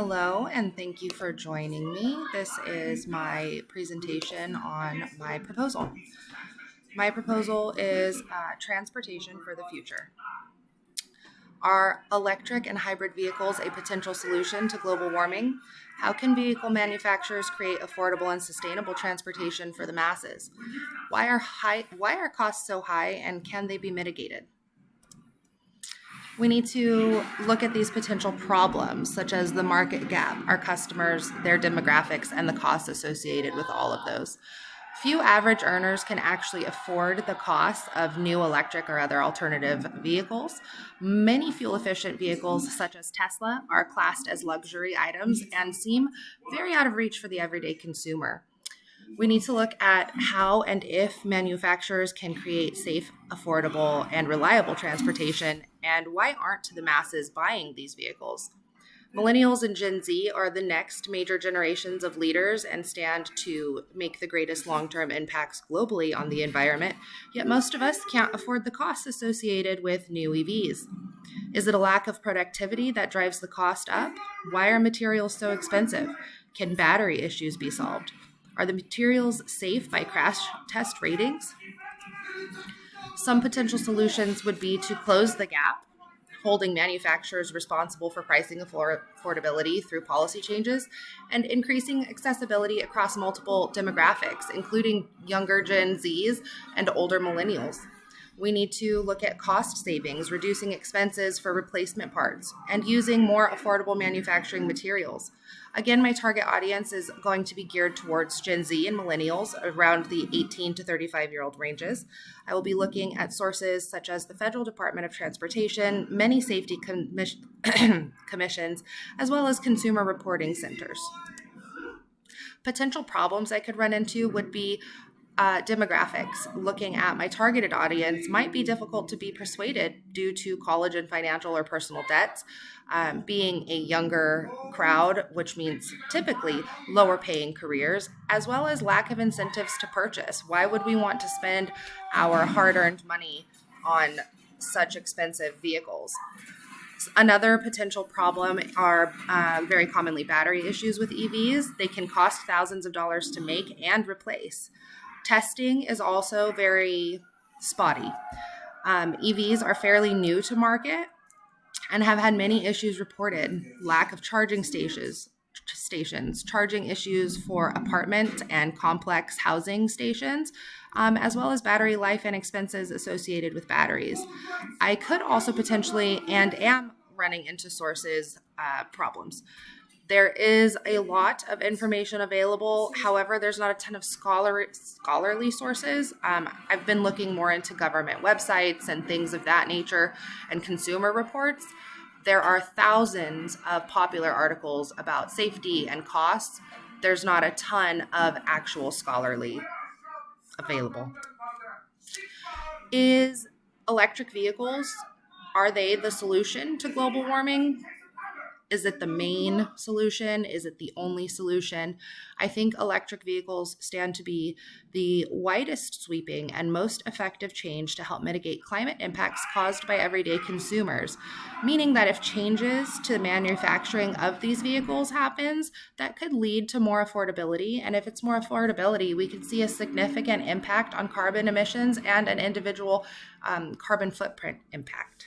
Hello, and thank you for joining me. This is my presentation on my proposal. My proposal is transportation for the future. Are electric and hybrid vehicles a potential solution to global warming? How can vehicle manufacturers create affordable and sustainable transportation for the masses? Why are costs so high, and can they be mitigated? We need to look at these potential problems, such as the market gap, our customers, their demographics, and the costs associated with all of those. Few average earners can actually afford the costs of new electric or other alternative vehicles. Many fuel efficient vehicles, such as Tesla, are classed as luxury items and seem very out of reach for the everyday consumer. We need to look at how and if manufacturers can create safe, affordable, and reliable transportation, and why aren't the masses buying these vehicles? Millennials and Gen Z are the next major generations of leaders and stand to make the greatest long term impacts globally on the environment, yet most of us can't afford the costs associated with new EVs. Is it a lack of productivity that drives the cost up? Why are materials so expensive? Can battery issues be solved? Are the materials safe by crash test ratings? Some potential solutions would be to close the gap, holding manufacturers responsible for pricing affordability through policy changes, and increasing accessibility across multiple demographics, including younger Gen Zs and older millennials. We need to look at cost savings, reducing expenses for replacement parts, and using more affordable manufacturing materials. Again, my target audience is going to be geared towards Gen Z and millennials around the 18 to 35-year-old ranges. I will be looking at sources such as the Federal Department of Transportation, many safety commissions, as well as consumer reporting centers. Potential problems I could run into would be demographics. Looking at my targeted audience might be difficult to be persuaded due to college and financial or personal debts. Being a younger crowd, which means typically lower paying careers, as well as lack of incentives to purchase. Why would we want to spend our hard earned money on such expensive vehicles? Another potential problem are very commonly battery issues with EVs. They can cost thousands of dollars to make and replace. Testing is also very spotty. EVs are fairly new to market and have had many issues reported. Lack of charging stations, charging issues for apartment and complex housing stations, as well as battery life and expenses associated with batteries. I could also potentially and am running into sources problems. There is a lot of information available. However, there's not a ton of scholarly sources. I've been looking more into government websites and things of that nature and consumer reports. There are thousands of popular articles about safety and costs. There's not a ton of actual scholarly available. Is electric vehicles, are they the solution to global warming? Is it the main solution? Is it the only solution? I think electric vehicles stand to be the widest sweeping and most effective change to help mitigate climate impacts caused by everyday consumers, meaning that if changes to the manufacturing of these vehicles happens, that could lead to more affordability. And if it's more affordability, we could see a significant impact on carbon emissions and an individual carbon footprint impact.